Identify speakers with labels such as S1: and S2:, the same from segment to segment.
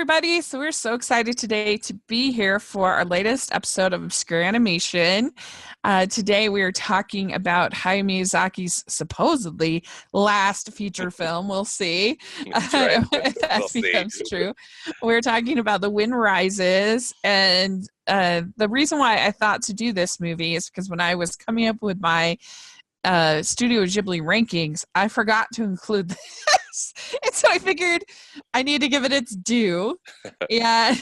S1: everybody. So we're so excited today to be here for our latest episode of Obscure Animation. Today we are talking about Hayao Miyazaki's supposedly last feature film. We'll see if that becomes true. We're talking about The Wind Rises. And the reason why I thought to do this movie is because when I was coming up with my Studio Ghibli rankings, I forgot to include this. And so I figured I need to give it its due. Yeah.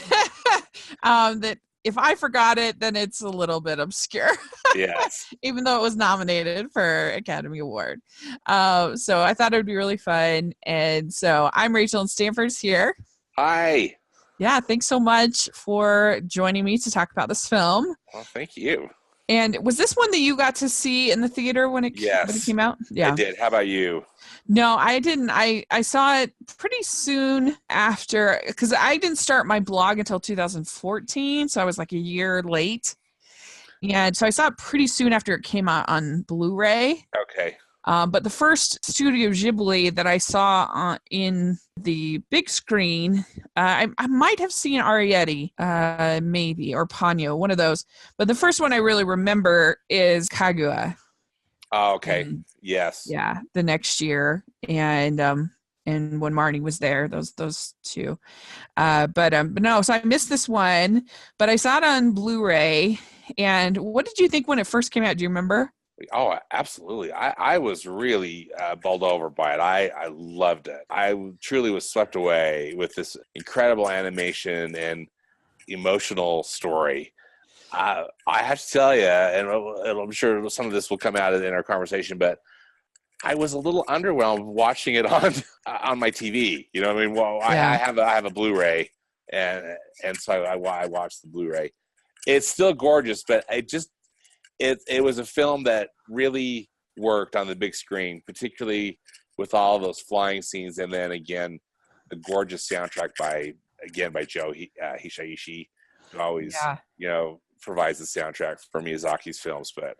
S1: That if I forgot it, then it's a little bit obscure.
S2: Yes.
S1: Even though it was nominated for Academy Award. So I thought it would be really fun. And so I'm Rachel and Stanford's here.
S2: Hi.
S1: Yeah, thanks so much for joining me to talk about this film.
S2: Well, thank you.
S1: And was this one that you got to see in the theater when it came out? Yeah,
S2: I did. How about you?
S1: No, I didn't. I saw it pretty soon after, because I didn't start my blog until 2014, so I was like a year late. And so I saw it pretty soon after it came out on Blu-ray.
S2: Okay.
S1: But the first Studio Ghibli that I saw in the big screen, I might have seen Arrietty, maybe, or Ponyo, one of those. But the first one I really remember is Kaguya.
S2: Oh, okay. Yes.
S1: Yeah, the next year, and when Marnie was there, those two. But no, so I missed this one, but I saw it on Blu-ray. And what did you think when it first came out? Do you remember?
S2: Oh, absolutely. I was really bowled over by it. I loved it. I truly was swept away with this incredible animation and emotional story. I have to tell you, and I'm sure some of this will come out in our conversation, but I was a little underwhelmed watching it on my TV. You know what I mean? Well, yeah. I have a Blu-ray, and so I watched the Blu-ray. It's still gorgeous, but it was a film that really worked on the big screen, particularly with all those flying scenes, and then again, the gorgeous soundtrack by Joe Hisaishi, who always provides the soundtrack for Miyazaki's films. But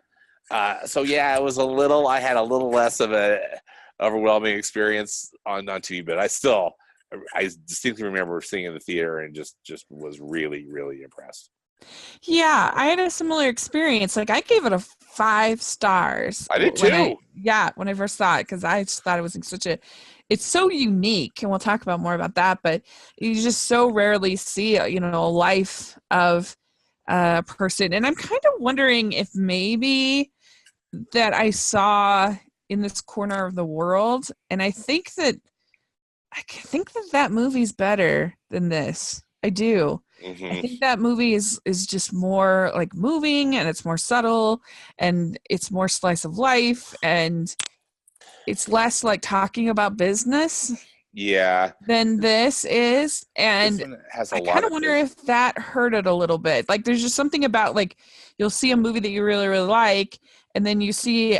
S2: it was I had a little less of a overwhelming experience on TV, but I distinctly remember seeing it in the theater and just was really, really impressed.
S1: Yeah, I had a similar experience. Like, I gave it a 5 stars.
S2: I did too.
S1: When I first saw it, because I just thought it was it's so unique, and we'll talk about more about that, but you just so rarely see, a life of a person. And I'm kind of wondering if maybe that I saw in this corner of the world, and I think that movie's better than this. I do. Mm-hmm. I think that movie is just more like moving, and it's more subtle, and it's more slice of life, and it's less like talking about business.
S2: Yeah.
S1: Than this is. And I kind of wonder if that hurt it a little bit. Like, there's just something about, like, you'll see a movie that you really, really like, and then you see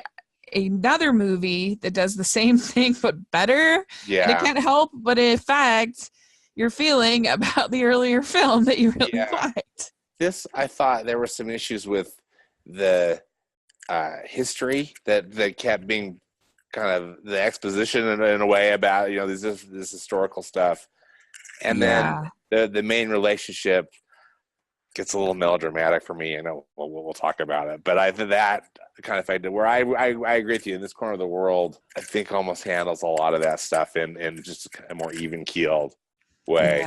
S1: another movie that does the same thing but better. Yeah. And it can't help but affect your feeling about the earlier film that you really liked.
S2: This, I thought there were some issues with the history that kept being kind of the exposition in a way about, this historical stuff. And then the main relationship gets a little melodramatic for me. I know we'll talk about it, but I think that kind of affected where I agree with you. In this corner of the world, I think almost handles a lot of that stuff in just a more even keeled way.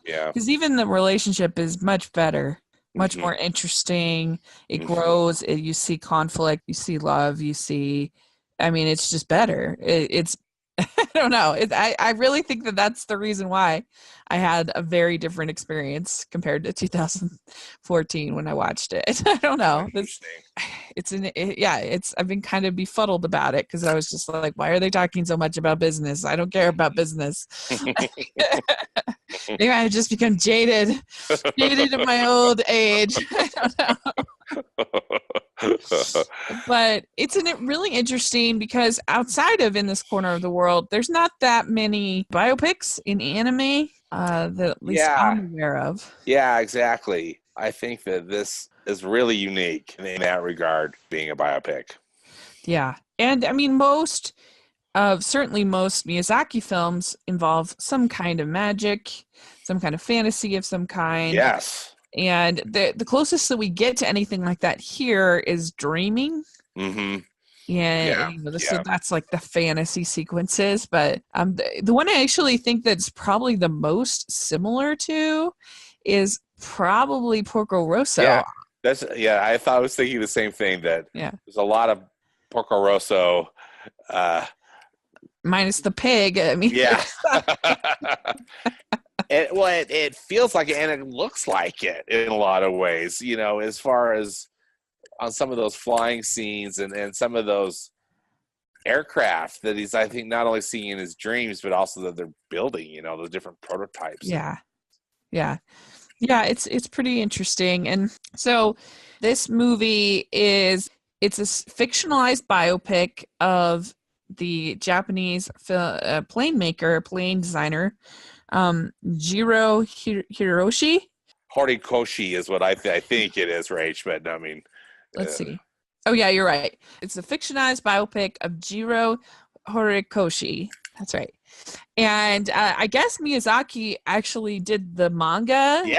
S2: Yeah.
S1: Because even the relationship is much better, much more interesting. It grows. You see conflict. You see love. You see. I mean, it's just better. It's. I don't know. I really think that that's the reason why I had a very different experience compared to 2014 when I watched it. I don't know. I've been kind of befuddled about it because I was just like, why are they talking so much about business? I don't care about business. Maybe I've just become jaded in my old age. I don't know. But it's really interesting because outside of In This Corner of the World, there's not that many biopics in anime that at least I'm aware of.
S2: Yeah, exactly. I think that this is really unique in that regard, being a biopic.
S1: Yeah. And I mean, most certainly most Miyazaki films involve some kind of magic, some kind of fantasy of some kind.
S2: Yes.
S1: And the closest that we get to anything like that here is Dreaming.
S2: Mm-hmm.
S1: Yeah,
S2: Yeah.
S1: you know, so
S2: Yeah.
S1: that's like the fantasy sequences. But the one I actually think that's probably the most similar to is probably Porco Rosso.
S2: Yeah. I was thinking the same thing, that
S1: Yeah,
S2: there's a lot of Porco Rosso.
S1: minus the pig. I mean,
S2: Yeah. It feels like it, and it looks like it in a lot of ways, as far as on some of those flying scenes and some of those aircraft that he's, I think, not only seeing in his dreams, but also that they're building, those different prototypes.
S1: yeah, yeah. Yeah, it's pretty interesting. And so this movie it's a fictionalized biopic of the Japanese plane designer, Jiro Hiroshi.
S2: Horikoshi is what I think it is, Rach, but I mean,
S1: Let's see. Oh yeah, you're right. It's a fictionalized biopic of Jiro Horikoshi. That's right. And I guess Miyazaki actually did the manga of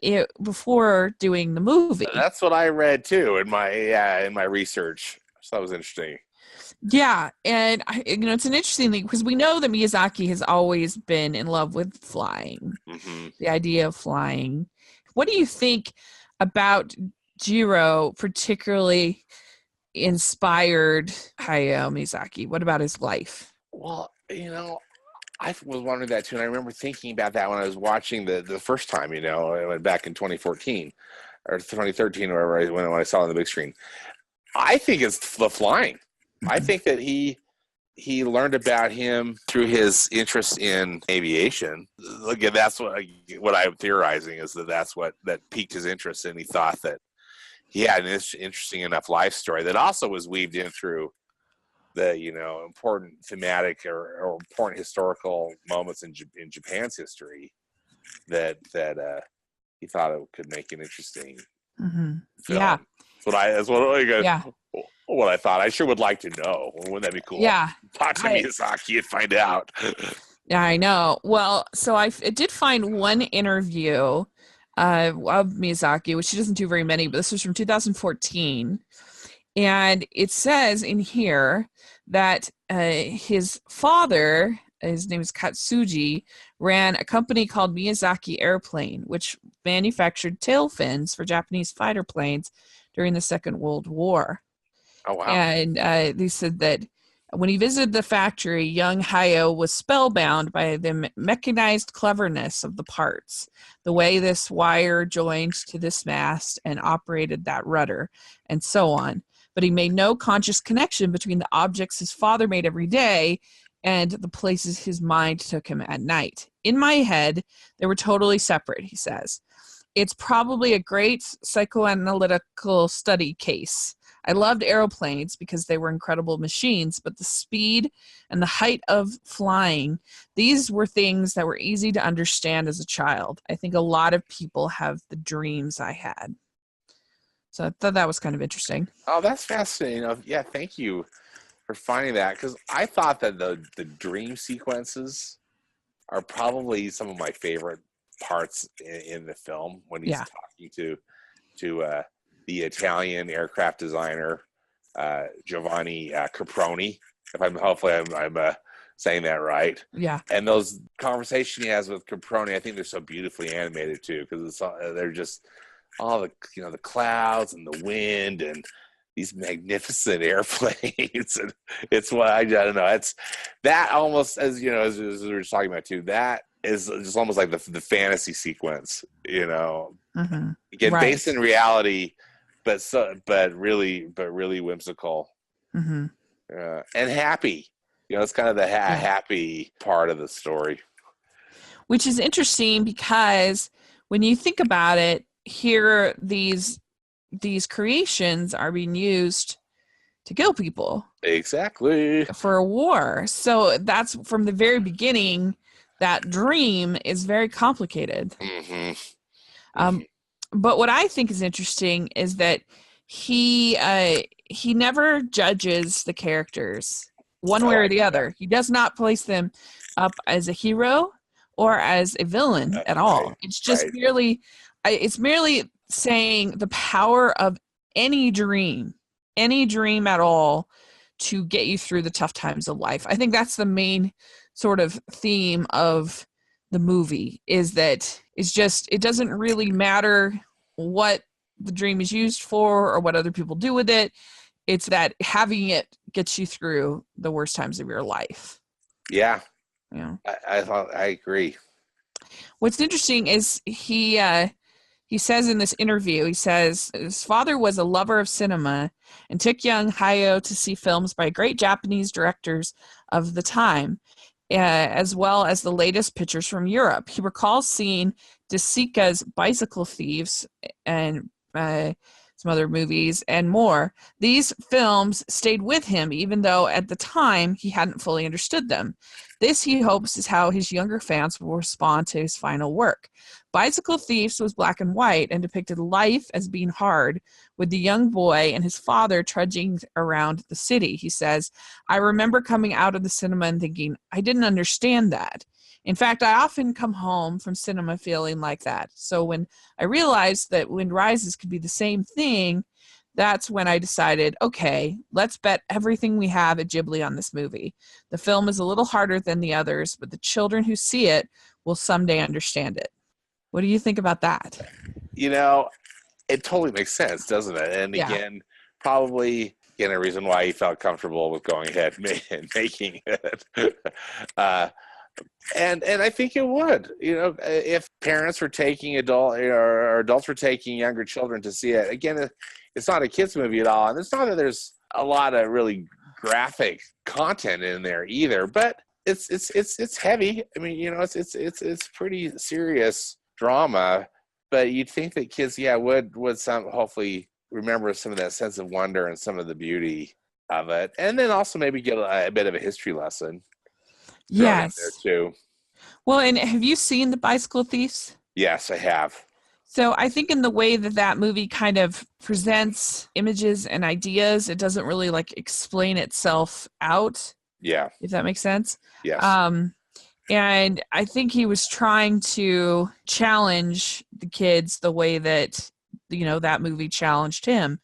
S1: it before doing the movie.
S2: That's what I read too in my research. So that was interesting.
S1: Yeah, and it's an interesting thing because we know that Miyazaki has always been in love with flying, the idea of flying. What do you think about Jiro particularly inspired Hayao Miyazaki? What about his life?
S2: Well, I was wondering that too, and I remember thinking about that when I was watching the first time. I went back in 2014 or 2013, or wherever when I saw it on the big screen. I think it's the flying. I think that he learned about him through his interest in aviation. Again, that's what I'm theorizing is that's what piqued his interest, and he thought that he had an interesting enough life story that also was weaved in through the important thematic or important historical moments in Japan's history that he thought it could make an interesting film.
S1: Yeah.
S2: What I thought. I sure would like to know. Wouldn't that be cool?
S1: Yeah.
S2: Talk to Miyazaki and find out.
S1: Yeah, I know. Well, so I did find one interview of Miyazaki, which he doesn't do very many, but this was from 2014. And it says in here that his father, his name is Katsuji, ran a company called Miyazaki Airplane, which manufactured tail fins for Japanese fighter planes during the Second World War.
S2: Oh, wow.
S1: And they said that when he visited the factory, young Hayao was spellbound by the mechanized cleverness of the parts, the way this wire joined to this mast and operated that rudder, and so on. But he made no conscious connection between the objects his father made every day and the places his mind took him at night. In my head, they were totally separate, he says. It's probably a great psychoanalytical study case. I loved aeroplanes because they were incredible machines, but the speed and the height of flying, these were things that were easy to understand as a child. I think a lot of people have the dreams I had. So I thought that was kind of interesting.
S2: Oh, that's fascinating. Yeah, thank you for finding that, because I thought that the dream sequences are probably some of my favorite parts in the film when he's talking to the Italian aircraft designer Giovanni Caproni. Hopefully I'm saying that right.
S1: Yeah.
S2: And those conversations he has with Caproni, I think they're so beautifully animated too, because they're just all the clouds and the wind and these magnificent airplanes. And it's what I don't know. It's that almost as we were just talking about too. That is just almost like the fantasy sequence, again, based in reality, but really whimsical, and happy. It's kind of the happy part of the story,
S1: which is interesting because when you think about it, here these creations are being used to kill people,
S2: exactly,
S1: for a war. So that's from the very beginning. That dream is very complicated. But what I think is interesting is that he he never judges the characters one way or the
S2: that.
S1: other. He does not place them up as a hero or as a villain at all.
S2: Right.
S1: It's just
S2: Right.
S1: merely saying the power of any dream at all to get you through the tough times of life. I think that's the main sort of theme of the movie, is that it doesn't really matter what the dream is used for or what other people do with it. It's that having it gets you through the worst times of your life.
S2: Yeah.
S1: Yeah.
S2: I agree.
S1: What's interesting is he says in this interview, he says his father was a lover of cinema and took young Hayao to see films by great Japanese directors of the time, as well as the latest pictures from Europe. He recalls seeing De Sica's Bicycle Thieves and some other movies and more. These films stayed with him, even though at the time he hadn't fully understood them. This, he hopes, is how his younger fans will respond to his final work. Bicycle Thieves was black and white and depicted life as being hard, with the young boy and his father trudging around the city. He says, I remember coming out of the cinema and thinking, I didn't understand that. In fact, I often come home from cinema feeling like that. So when I realized that Wind Rises could be the same thing, that's when I decided, okay, let's bet everything we have at Ghibli on this movie. The film is a little harder than the others, but the children who see it will someday understand it. What do you think about that?
S2: It totally makes sense, doesn't it? And
S1: Yeah.
S2: again, probably a reason why he felt comfortable with going ahead and making it. And I think it would, if parents were taking or adults were taking younger children to see it. Again, it's not a kids movie at all, and it's not that there's a lot of really graphic content in there either. But it's heavy. I mean, it's pretty serious drama. But you'd think that kids, would hopefully remember some of that sense of wonder and some of the beauty of it, and then also maybe get a bit of a history lesson.
S1: Yes.
S2: There too.
S1: Well, and have you seen The Bicycle Thieves?
S2: Yes, I have.
S1: So I think in the way that movie kind of presents images and ideas, it doesn't really explain itself out.
S2: Yeah.
S1: If that makes sense.
S2: Yes.
S1: And I think he was trying to challenge the kids the way that, that movie challenged him.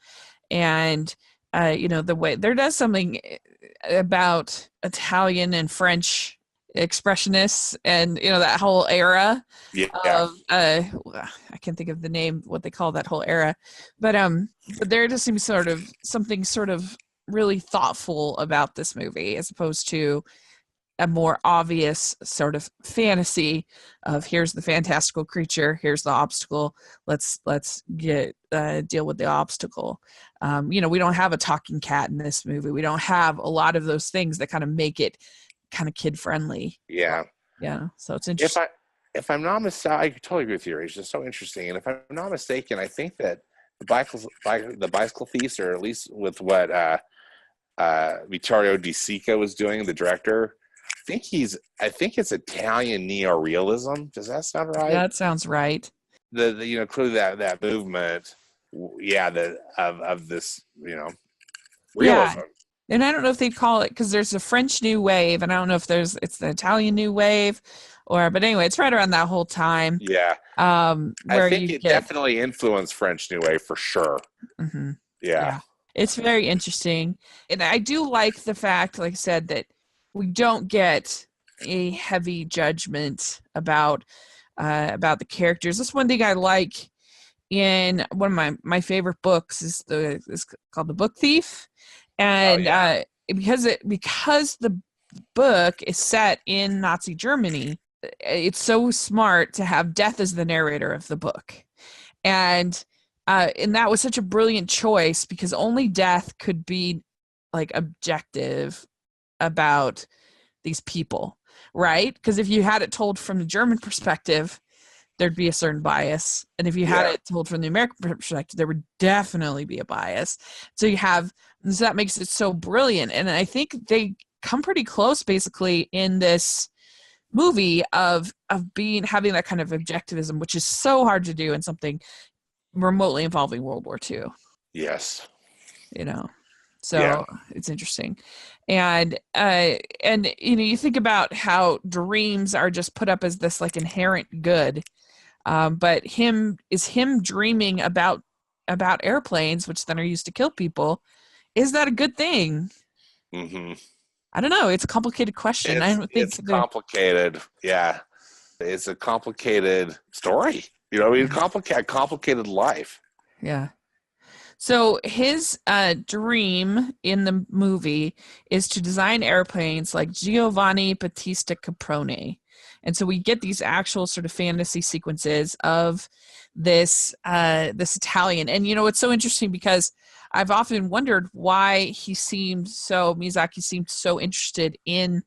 S1: And, the way there does something about Italian and French expressionists and, that whole era of, I can't think of the name, what they call that whole era, but there just seems something really thoughtful about this movie, as opposed to a more obvious sort of fantasy of here's the fantastical creature, here's the obstacle, let's get deal with the obstacle. We don't have a talking cat in this movie. We don't have a lot of those things that kind of make it kind of kid friendly.
S2: Yeah.
S1: So it's interesting.
S2: If I'm not mistaken, I totally agree with you. It's just so interesting. And if I'm not mistaken, I think that the bicycle thieves, or at least with what Vittorio De Sica was doing, the director, I think it's Italian neorealism. Does that sound right?
S1: That sounds right.
S2: The clearly that movement, of this, realism.
S1: Yeah. And I don't know if they'd call it, because there's a French New Wave, and I don't know if it's the Italian New Wave, but anyway, it's right around that whole time.
S2: Yeah.
S1: Where
S2: I think it definitely influenced French New Wave for sure.
S1: Mm-hmm.
S2: Yeah.
S1: It's very interesting. And I do like the fact, like I said, that we don't get a heavy judgment about the characters. That's one thing I like in one of my favorite books is called The Book Thief. And because the book is set in Nazi Germany, it's so smart to have death as the narrator of the book. And that was such a brilliant choice, because only death could be objective about these people, right? Because if you had it told from the German perspective, there'd be a certain bias, and if you had it told from the American perspective, there would definitely be a bias. So that makes it so brilliant. And I think they come pretty close, basically, in this movie of having that kind of objectivism, which is so hard to do in something remotely involving World War II.
S2: Yes. Yeah.
S1: So it's interesting. And you think about how dreams are just put up as this like inherent good. But him dreaming about airplanes, which then are used to kill people. Is that a good thing?
S2: Hmm.
S1: I don't know. It's a complicated question. I don't think
S2: It's complicated. Yeah. It's a complicated story. You know, I mean, complicated life.
S1: yeah. So his dream in the movie is to design airplanes like Giovanni Battista Caproni. And so we get these actual sort of fantasy sequences of this Italian. And it's so interesting because I've often wondered why Miyazaki seemed so interested in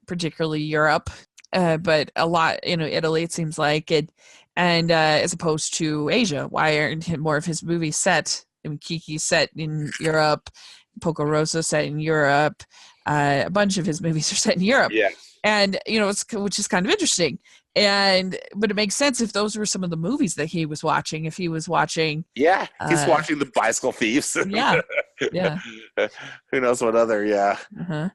S1: particularly Europe, but a lot, Italy, it seems like it, and as opposed to Asia. Why aren't more of his movies set? I mean, Kiki set in Europe, Porco Rosso set in Europe. A bunch of his movies are set in Europe,
S2: Yeah.
S1: and which is kind of interesting. But it makes sense if those were some of the movies that he was watching. If he was watching,
S2: Yeah, he's watching The Bicycle Thieves.
S1: yeah, yeah.
S2: Who knows what other? Yeah.
S1: Uh-huh.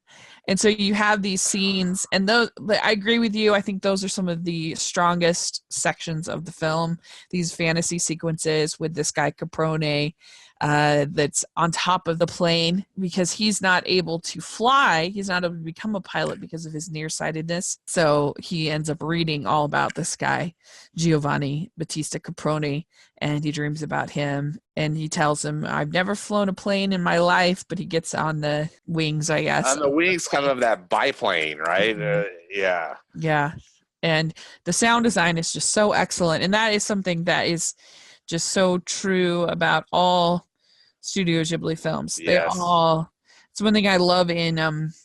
S1: And so you have these scenes, and those, I agree with you. I think those are some of the strongest sections of the film. These fantasy sequences with this guy Caprone, that's on top of the plane because he's not able to fly. He's not able to become a pilot because of his nearsightedness. So he ends up reading all about this guy, Giovanni Battista Caproni, and he dreams about him. And he tells him, "I've never flown a plane in my life," but he gets on the wings, I guess.
S2: On the wings, kind of that biplane, right?
S1: Mhm.
S2: Yeah.
S1: Yeah. And the sound design is just so excellent. And that is something that is just so true about all Studio Ghibli films.
S2: Yes.
S1: It's one thing I love in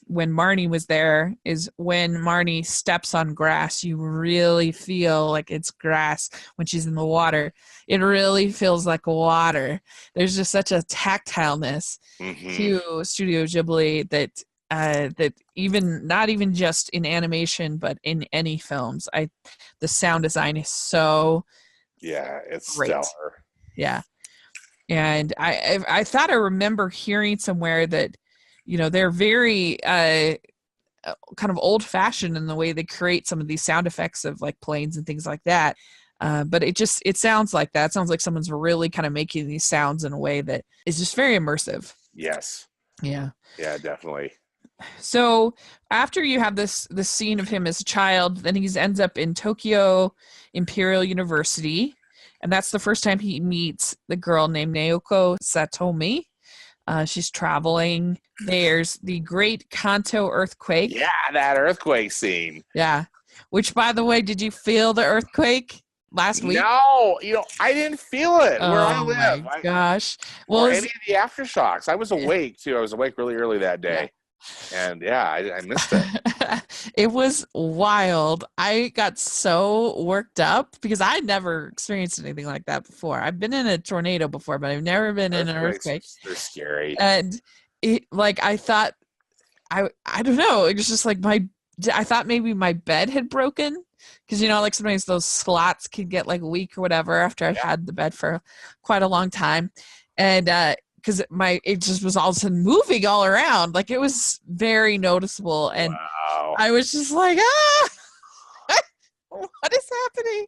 S1: when Marnie was there is when Marnie steps on grass, you really feel like it's grass when she's in the water. It really feels like water. There's just such a tactileness to Studio Ghibli that even not even just in animation but in any films, the sound design is so
S2: it's
S1: great.
S2: stellar.
S1: Yeah. And I thought I remember hearing somewhere that they're very kind of old fashioned in the way they create some of these sound effects of like planes and things like that. But it sounds like that. It sounds like someone's really kind of making these sounds in a way that is just very immersive.
S2: Yes.
S1: Yeah.
S2: Yeah, definitely.
S1: So after you have this scene of him as a child, then he ends up in Tokyo Imperial University, and that's the first time he meets the girl named Naoko Satomi. She's traveling. There's the Great Kanto earthquake.
S2: Yeah, that earthquake scene.
S1: Yeah. Which, by the way, did you feel the earthquake last week?
S2: No, I didn't feel it where I live.
S1: My gosh.
S2: Well, any of the aftershocks. I was awake too. I was awake really early that day. And I missed it.
S1: It was wild. I got so worked up because I never experienced anything like that before. I've been in a tornado before, but I've never been in an earthquake.
S2: They're scary.
S1: And I thought, I don't know. It was just like I thought maybe my bed had broken because like sometimes those slats can get like weak or whatever after I've had the bed for quite a long time, and because it just was all of a sudden moving all around, like it was very noticeable, and
S2: wow.
S1: I was just like, what is happening?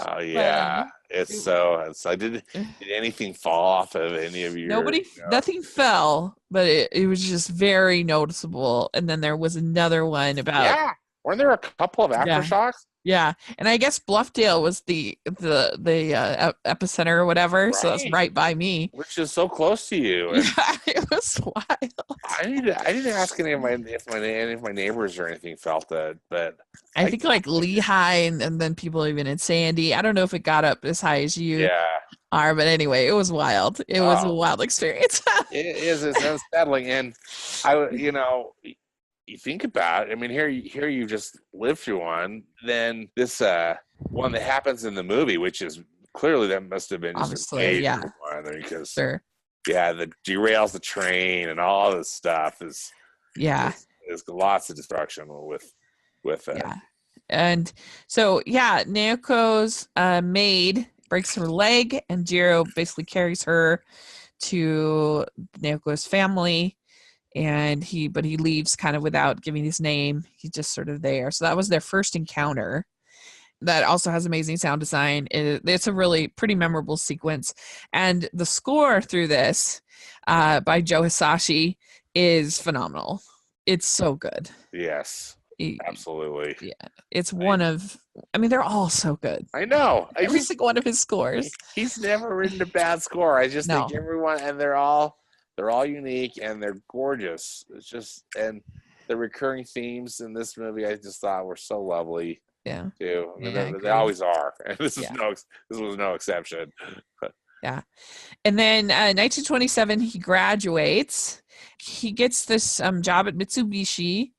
S2: Oh yeah, did anything fall off of any of your?
S1: Nothing fell, but it was just very noticeable. And then there was another one about
S2: weren't there a couple of aftershocks?
S1: Yeah, and I guess Bluffdale was the epicenter or whatever, so that's right by me,
S2: which is so close to you. And
S1: yeah, it was wild.
S2: I didn't ask any of my neighbors or anything felt that, but
S1: I think like Lehigh and then people even in Sandy. I don't know if it got up as high as you are, but anyway, it was wild. It was a wild experience.
S2: It's unsettling, and you think about it, I mean, here you just lived through one. Then this one that happens in the movie, which is clearly that must have been just a major one because that derails the train and all this stuff is lots of destruction with
S1: and so Naoko's maid breaks her leg, and Jiro basically carries her to Naoko's family, but he leaves kind of without giving his name. He's just sort of there. So that was their first encounter. That also has amazing sound design. It's a really pretty memorable sequence. And the score through this by Joe Hisaishi is phenomenal. It's so good.
S2: Yes, absolutely.
S1: Yeah. It's they're all so good.
S2: I know.
S1: Every single one of his scores.
S2: He's never written a bad score. I just think everyone, and they're all unique and they're gorgeous. It's just, and the recurring themes in this movie I just thought were so lovely.
S1: Yeah.
S2: Too. I mean, they always are. And this was no exception.
S1: Yeah. And then 1927 he graduates. He gets this job at Mitsubishi.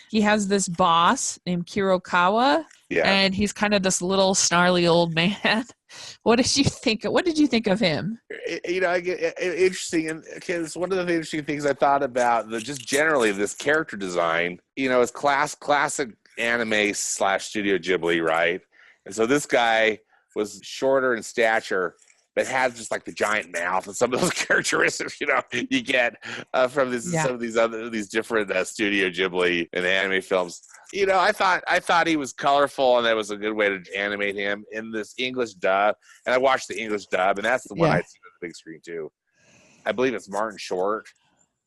S1: He has this boss named Kirokawa. Yeah. And he's kind of this little snarly old man. What did you think of him?
S2: I get interesting, and it's one of the interesting things I thought about just generally this character design. It's classic anime / Studio Ghibli, right? And so this guy was shorter in stature, but had just like the giant mouth and some of those characteristics, you get from some of these different Studio Ghibli and anime films. I thought he was colorful, and that was a good way to animate him in this English dub. And I watched the English dub, and that's the one I see on the big screen too. I believe it's Martin Short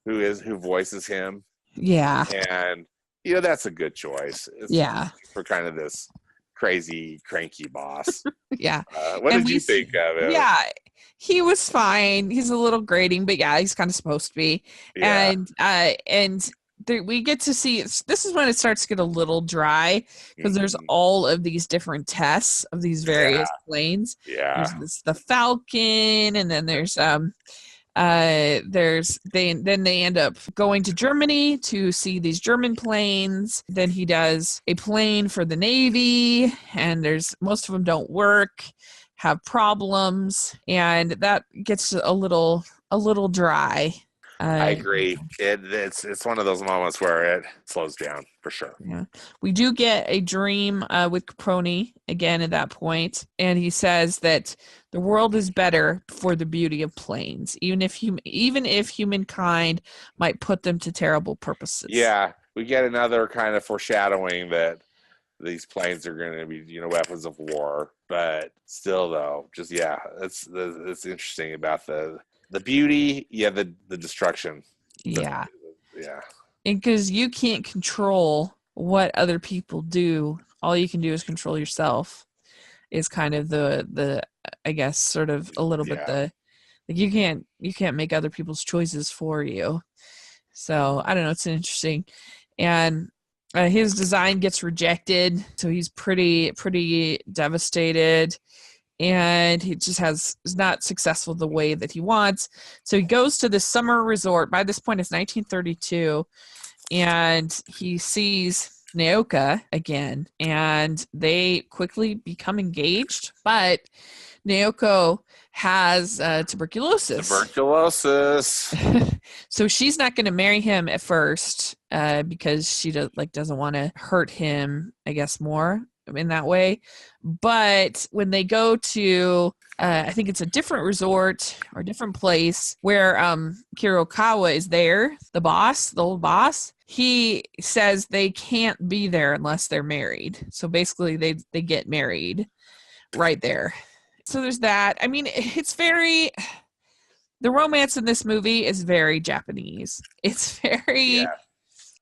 S2: who voices him.
S1: Yeah,
S2: and that's a good choice. For kind of this crazy, cranky boss.
S1: Yeah.
S2: What did you think of him?
S1: Yeah, he was fine. He's a little grating, but he's kind of supposed to be. Yeah. And we get to see, this is when it starts to get a little dry, because there's all of these different tests of these various planes.
S2: Yeah.
S1: There's the Falcon, and then there's they end up going to Germany to see these German planes. Then he does a plane for the Navy, and most of them don't work, have problems, and that gets a little dry.
S2: I agree. It's one of those moments where it slows down for sure.
S1: Yeah, we do get a dream with Caproni again at that point, and he says that the world is better for the beauty of planes, even if humankind might put them to terrible purposes.
S2: Yeah, we get another kind of foreshadowing that these planes are going to be, weapons of war, but still, though, it's interesting about the beauty, the destruction.
S1: Yeah.
S2: Yeah.
S1: Because you can't control what other people do. All you can do is control yourself. Is kind of the I guess sort of a little bit you can't make other people's choices for you. So I don't know. It's interesting, and his design gets rejected, so he's pretty devastated. And he just is not successful the way that he wants. So he goes to the summer resort. By this point, it's 1932. And he sees Naoka again. And they quickly become engaged. But Naoko has tuberculosis. So she's not going to marry him at first because she doesn't want to hurt him, I guess, more in that way. But when they go to I think it's a different resort or a different place where Kirokawa is there, the old boss, he says they can't be there unless they're married. So basically they get married right there. So there's that. I mean, the romance in this movie is very Japanese. It's very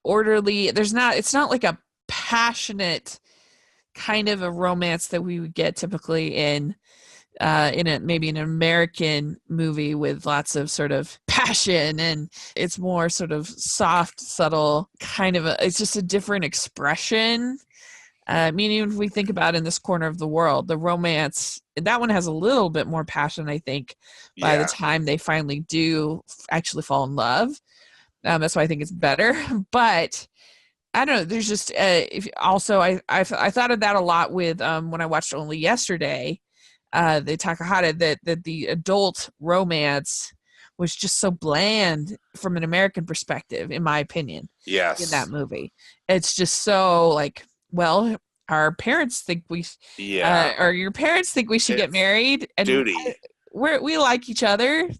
S1: orderly. It's not like a passionate kind of a romance that we would get typically in maybe an American movie with lots of sort of passion, and it's more sort of soft, subtle kind of it's just a different expression. Even if we think about In This Corner of the World, the romance, that one has a little bit more passion, I think, by the time they finally do actually fall in love. That's why I think it's better. But I don't know. There's just I thought of that a lot with when I watched Only Yesterday, the Takahata, that the adult romance was just so bland from an American perspective, in my opinion.
S2: Yes.
S1: In that movie, it's just so like, well, our parents think or your parents think we should get married, and
S2: duty.
S1: We like each other.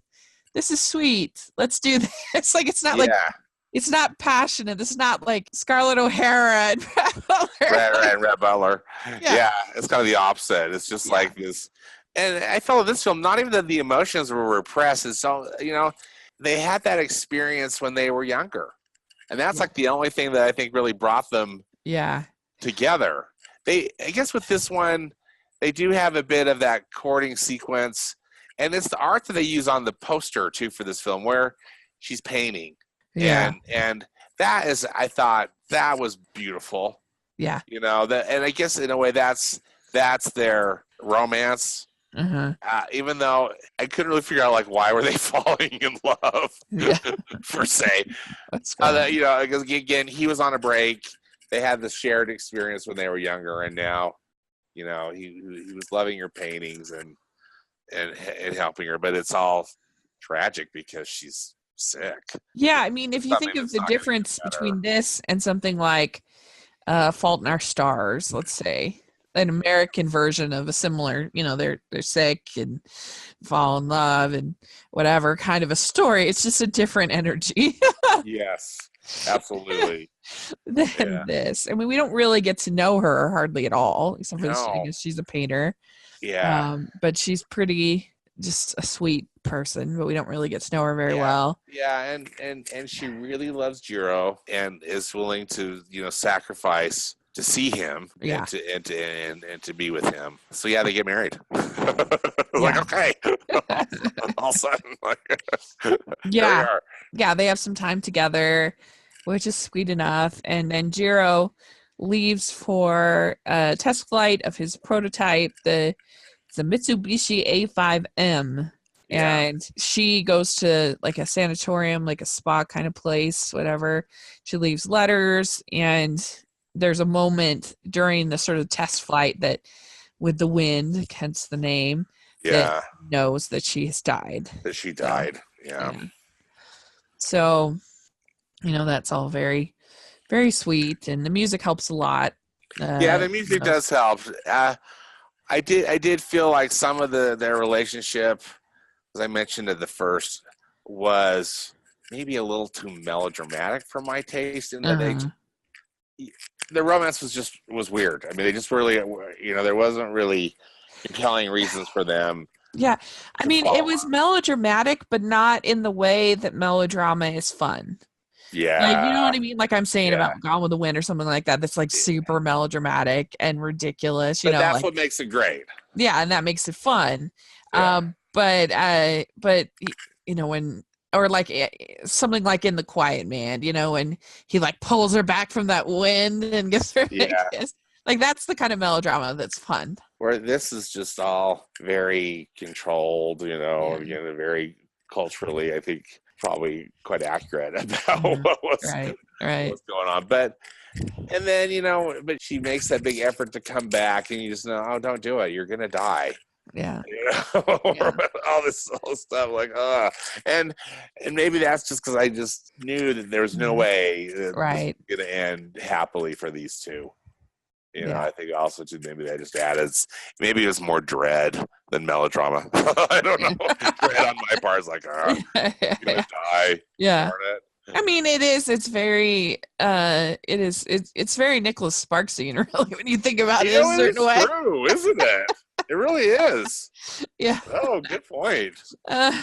S1: this is sweet. Let's do this. Like, it's not like,
S2: Yeah.
S1: it's not passionate. This is not like Scarlett O'Hara and Brad Butler.
S2: Right, Red Butler.
S1: Yeah.
S2: Yeah, it's kind of the opposite. It's just like this. And I felt in this film, not even that the emotions were repressed. It's so, they had that experience when they were younger. And that's like the only thing that I think really brought them together. I guess with this one, they do have a bit of that courting sequence. And it's the art that they use on the poster, too, for this film, where she's painting.
S1: Yeah.
S2: And that is, I thought, that was beautiful.
S1: Yeah.
S2: And I guess in a way that's their romance. Even though I couldn't really figure out, like, why were they falling in love, per se. Because again, he was on a break. They had this shared experience when they were younger, and now, he was loving her paintings and helping her, but it's all tragic because she's sick.
S1: Yeah, I mean, if you think of the difference between this and something like Fault in Our Stars, let's say, an American version of a similar, they're sick and fall in love and whatever kind of a story. It's just a different energy.
S2: Yes, absolutely.
S1: Than this. I mean, we don't really get to know her hardly at all, except for she's a painter.
S2: Yeah.
S1: But she's pretty, just a sweet person, but we don't really get to know her very well.
S2: Yeah, and she really loves Jiro and is willing to, sacrifice to see him and to be with him. So they get married. Like, okay. All of a sudden, like,
S1: they have some time together, which is sweet enough. And then Jiro leaves for a test flight of his prototype, the Mitsubishi A5M. And she goes to like a sanatorium, like a spa kind of place, whatever. She leaves letters, and there's a moment during the sort of test flight that, with the wind, hence the name, that knows that she has died.
S2: That she died.
S1: So, that's all very, very sweet, and the music helps a lot.
S2: The music does help. I did feel like some of their relationship, as I mentioned at the first, was maybe a little too melodramatic for my taste. In that the romance was weird. I mean, they just really, there wasn't really compelling reasons for them.
S1: Yeah, I mean, it was melodramatic, but not in the way that melodrama is fun.
S2: Yeah,
S1: like, you know what I mean? Like I'm saying about Gone with the Wind or something like that. That's like super melodramatic and ridiculous.
S2: But that's what makes it great.
S1: Yeah, and that makes it fun. But when, or like something like in The Quiet Man, when he like pulls her back from that wind and gives her a kiss. Like that's the kind of melodrama that's fun.
S2: Where this is just all very controlled, very culturally, I think, probably quite accurate about what's going on. But and then but she makes that big effort to come back, and you just know, oh, don't do it, you're gonna die. All this stuff, like and maybe that's just because I just knew that there was no way that this was gonna end happily for these two. I think also too, maybe they just added, maybe it was more dread than melodrama. I don't know. Dread on my part is like, you're gonna die.
S1: I mean, it is. It's very. It's very Nicholas Sparksian, really, when you think about it in a certain way.
S2: True, isn't it? It really is.
S1: Yeah.
S2: Oh, good point.
S1: But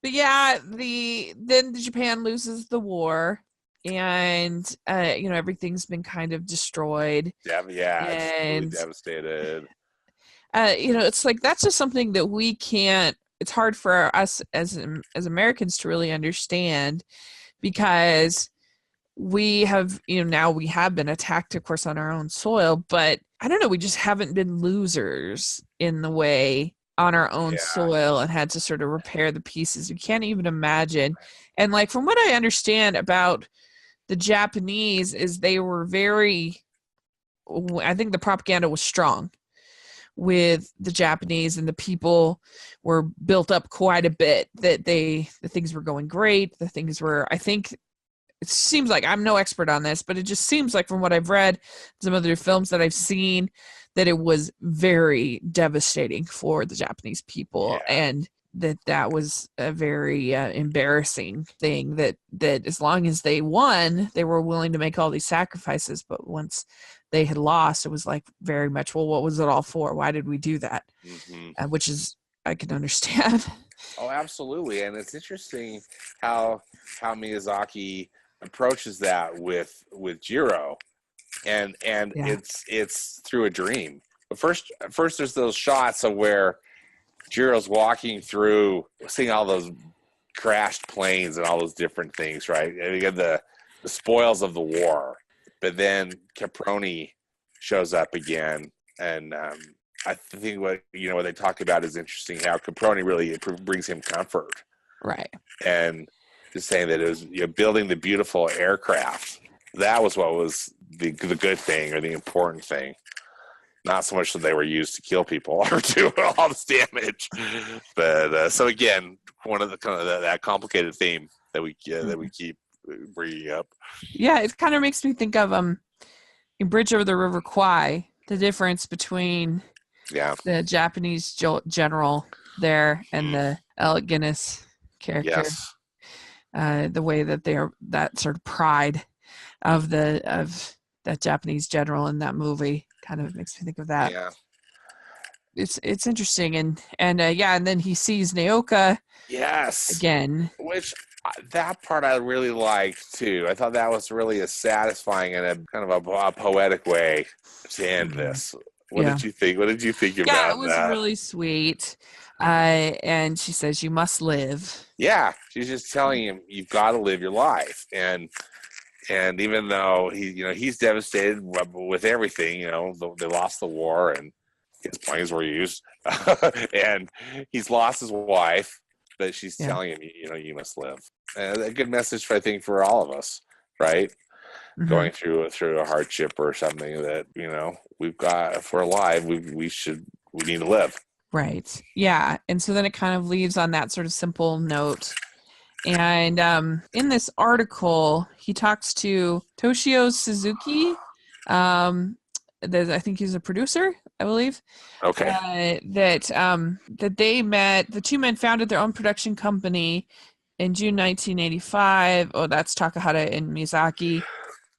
S1: yeah, then Japan loses the war. And everything's been kind of destroyed.
S2: And it's really devastated.
S1: It's like that's just something that we can't. It's hard for us as Americans to really understand, because we have now we have been attacked, of course, on our own soil. But I don't know, we just haven't been losers in the way on our own soil and had to sort of repair the pieces. We can't even imagine. And like from what I understand about the Japanese is they were I think the propaganda was strong with the Japanese, and the people were built up quite a bit that the things were going great. The things were, I think it seems like, I'm no expert on this, but it just seems like from what I've read, some other films that I've seen, that it was very devastating for the Japanese people. And that was a very embarrassing thing, that as long as they won, they were willing to make all these sacrifices, but once they had lost, it was like very much, well, what was it all for? Why did we do that? Which is, I can understand.
S2: Oh, absolutely. And it's interesting how Miyazaki approaches that with Jiro, and
S1: Yeah.
S2: it's through a dream. But first there's those shots of where Jiro's walking through, seeing all those crashed planes and all those different things, right? And you get the spoils of the war. But then Caproni shows up again, and I think what they talk about is interesting. How Caproni really brings him comfort,
S1: Right?
S2: and just saying that it was building the beautiful aircraft. That was what was the good thing or the important thing. Not so much that they were used to kill people or do all this damage, but so again, one of the kind of that complicated theme that we keep bringing up.
S1: Yeah, it kind of makes me think of in Bridge over the River Kwai, the difference between the Japanese general there and the Alec Guinness character.
S2: Yes.
S1: The way that they are, that sort of pride of that Japanese general in that movie kind of makes me think of that.
S2: Yeah.
S1: It's interesting, and then he sees Naoka.
S2: Yes.
S1: Again,
S2: which that part I really liked too. I thought that was really a satisfying and a kind of a poetic way to end this. What did you think? What did you think about that?
S1: Yeah, it was really sweet. And she says, "You must live."
S2: Yeah, she's just telling him, "You've got to live your life." And even though he's devastated with everything, they lost the war and his planes were used, and he's lost his wife, but she's telling him, you must live. And a good message, I think, for all of us, right? Mm-hmm. Going through a hardship or something that we've got. If we're alive, we need to live.
S1: Right. Yeah. And so then it kind of leaves on that sort of simple note. And in this article, he talks to Toshio Suzuki. I think he's a producer, I believe.
S2: Okay.
S1: That they met. The two men founded their own production company in June 1985. Oh, that's Takahata and Miyazaki,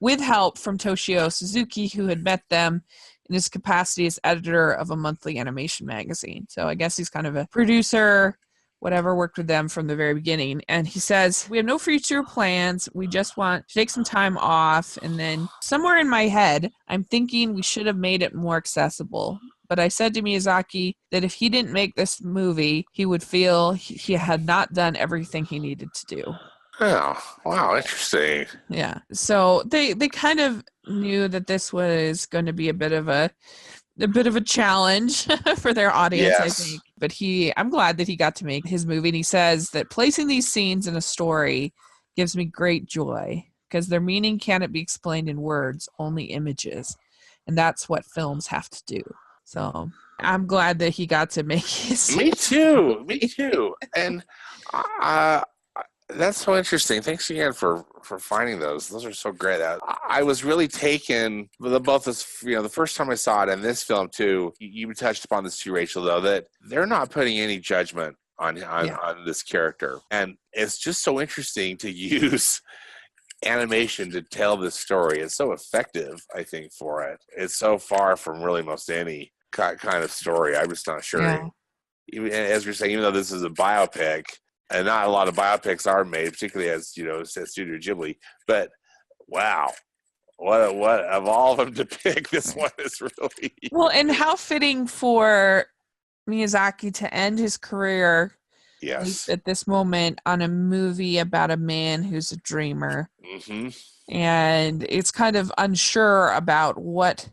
S1: with help from Toshio Suzuki, who had met them in his capacity as editor of a monthly animation magazine. So I guess he's kind of a producer, whatever, worked with them from the very beginning. And he says, "We have no future plans. We just want to take some time off. And then somewhere in my head, I'm thinking we should have made it more accessible. But I said to Miyazaki that if he didn't make this movie, he would feel he had not done everything he needed to do."
S2: Oh, wow, interesting.
S1: Yeah. So they kind of knew that this was going to be a bit of a challenge for their audience, yes. I think. But I'm glad that he got to make his movie. And he says that placing these scenes in a story gives me great joy because their meaning cannot be explained in words, only images. And that's what films have to do. So I'm glad that he got to make his
S2: Me too. And that's so interesting. Thanks again for finding those. Those are so great. I was really taken with both this, the first time I saw it and this film too. You touched upon this too, Rachel, though, that they're not putting any judgment on this character, and it's just so interesting to use animation to tell this story. It's so effective, I think, for it. It's so far from really most any kind of story. I'm just not sure. Yeah. Even as you're saying, even though this is a biopic. And not a lot of biopics are made, particularly as Studio Ghibli. But wow, what of all of them to pick, this one is really
S1: well. And how fitting for Miyazaki to end his career,
S2: yes,
S1: at this moment, on a movie about a man who's a dreamer,
S2: mm-hmm.
S1: and it's kind of unsure about what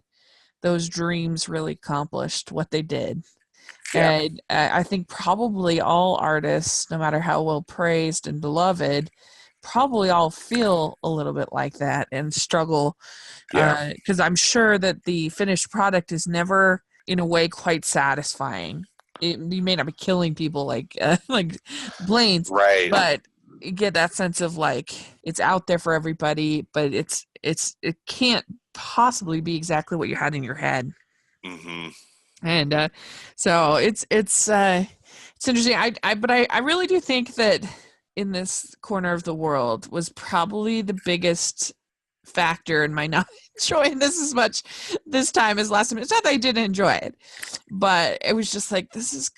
S1: those dreams really accomplished, what they did. Yeah. And I think probably all artists, no matter how well praised and beloved, probably all feel a little bit like that and struggle. Because I'm sure that the finished product is never, in a way, quite satisfying. You may not be killing people like Blaine's,
S2: right?
S1: But you get that sense of like it's out there for everybody, but it can't possibly be exactly what you had in your head.
S2: Mm-hmm.
S1: And so it's It's interesting. I really do think that in this corner of the world was probably the biggest factor in my not enjoying this as much this time as last time. It's not that I didn't enjoy it, but it was just like this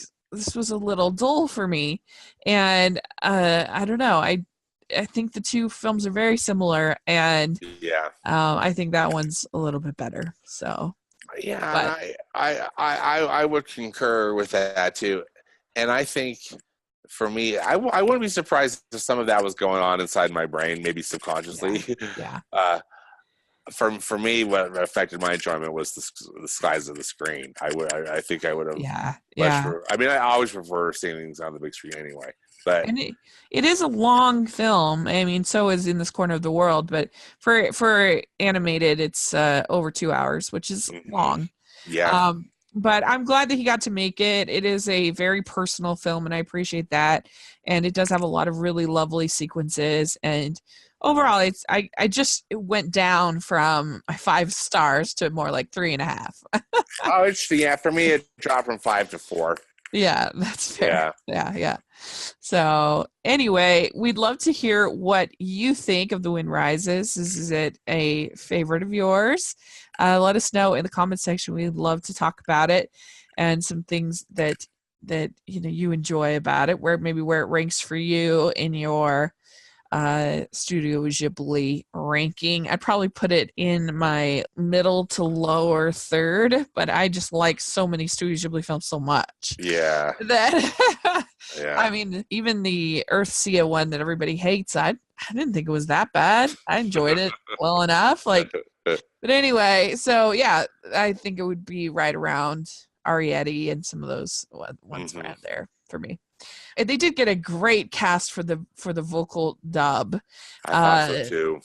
S1: was a little dull for me, and I don't know. I think the two films are very similar, and
S2: Yeah.
S1: I think that one's a little bit better. So
S2: Yeah,
S1: but
S2: and I would concur with that too. And I think for me, I wouldn't be surprised if some of that was going on inside my brain, maybe subconsciously.
S1: yeah.
S2: For me, what affected my enjoyment was the size of the screen. I think I would have
S1: Yeah.
S2: I mean, I always prefer seeing things on the big screen anyway. But
S1: And it is a long film. I mean, so is In This Corner of the World, but for animated, it's over 2 hours, which is long.
S2: yeah,
S1: But I'm glad that he got to make it. It is a very personal film, and I appreciate that. And it does have a lot of really lovely sequences. And overall, I just it went down from 5 stars to more like 3.5.
S2: oh, interesting. Yeah, for me, it dropped from 5 to 4.
S1: Yeah, that's fair. Yeah. So anyway, we'd love to hear what you think of The Wind Rises. Is it a favorite of yours? Let us know in the comment section. We'd love to talk about it and some things that you enjoy about it, where it ranks for you in your Studio Ghibli ranking. I'd probably put it in my middle to lower third, but I just like so many Studio Ghibli films so much.
S2: Yeah.
S1: That
S2: Yeah.
S1: I mean, even the Earthsea one that everybody hates, I didn't think it was that bad. I enjoyed it well enough. But anyway, so yeah, I think it would be right around Arrietty and some of those ones around there for me. And they did get a great cast for the vocal dub.
S2: I thought so too.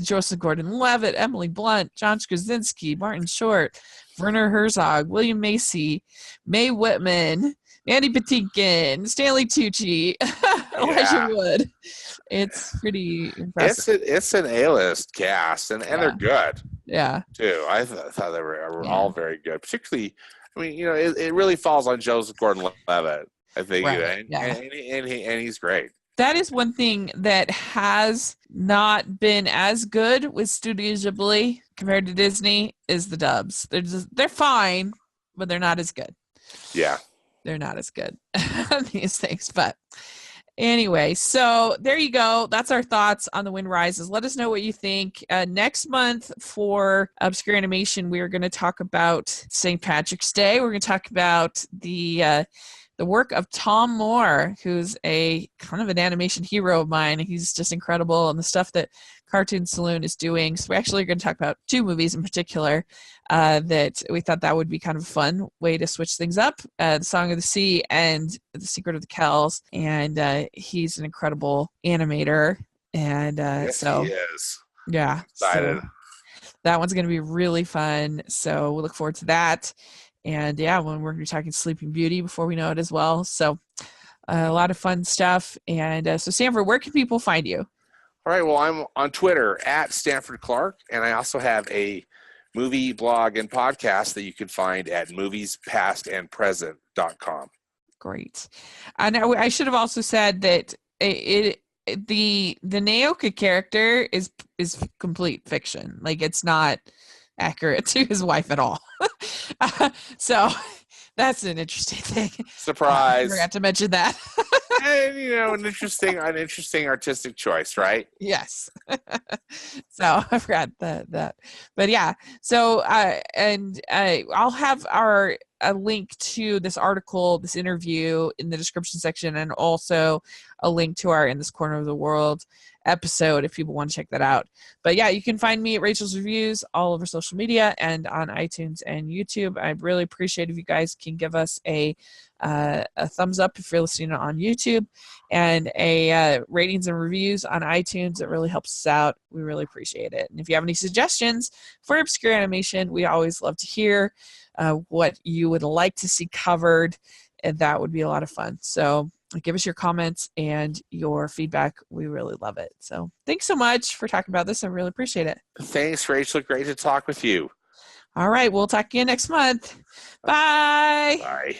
S1: Joseph Gordon-Levitt, Emily Blunt, John Krasinski, Martin Short, Werner Herzog, William Macy, Mae Whitman, Mandy Patinkin, Stanley Tucci, Elijah Wood. It's pretty impressive.
S2: It's an A-list cast, and they're good.
S1: Yeah.
S2: Too. I thought they were all very good. Particularly, I mean, it really falls on Joseph Gordon-Levitt. I think, and he's great.
S1: That is one thing that has not been as good with Studio Ghibli compared to Disney is the dubs. They're fine, but they're not as good.
S2: Yeah,
S1: they're not as good these things. But anyway, so there you go. That's our thoughts on The Wind Rises. Let us know what you think. Next month for Obscure Animation, we are going to talk about St. Patrick's Day. We're going to talk about the work of Tom Moore, who's a kind of an animation hero of mine. He's just incredible, and the stuff that Cartoon Saloon is doing. So we actually are going to talk about 2 movies in particular that we thought that would be kind of a fun way to switch things up. The Song of the Sea and The Secret of the Kells. And he's an incredible animator. And
S2: yes,
S1: so
S2: he is.
S1: Yeah.
S2: Excited.
S1: So that one's going to be really fun. So we'll look forward to that. And yeah, when we're going to be talking Sleeping Beauty before we know it as well. So a lot of fun stuff. And so Stanford, where can people find you?
S2: All right. Well, I'm on Twitter at Stanford Clark, and I also have a movie blog and podcast that you can find at moviespastandpresent.com.
S1: Great. And I should have also said that the Naoka character is complete fiction. Like, it's not accurate to his wife at all. So that's an interesting thing.
S2: Surprise.
S1: I forgot to mention that.
S2: And an interesting artistic choice, right?
S1: Yes. So I forgot that. But yeah. So I'll have a link to this article, this interview in the description section, and also a link to our In This Corner of the World episode if people want to check that out. But yeah, you can find me at Rachel's Reviews all over social media and on iTunes and YouTube. I really appreciate if you guys can give us a thumbs up if you're listening on YouTube, and a ratings and reviews on iTunes. It really helps us out. We really appreciate it. And if you have any suggestions for Obscure Animation, we always love to hear what you would like to see covered, and that would be a lot of fun. So give us your comments and your feedback. We really love it. So thanks so much for talking about this. I really appreciate it.
S2: Thanks, Rachel. Great to talk with you.
S1: All right. We'll talk again next month. Bye.
S2: Bye.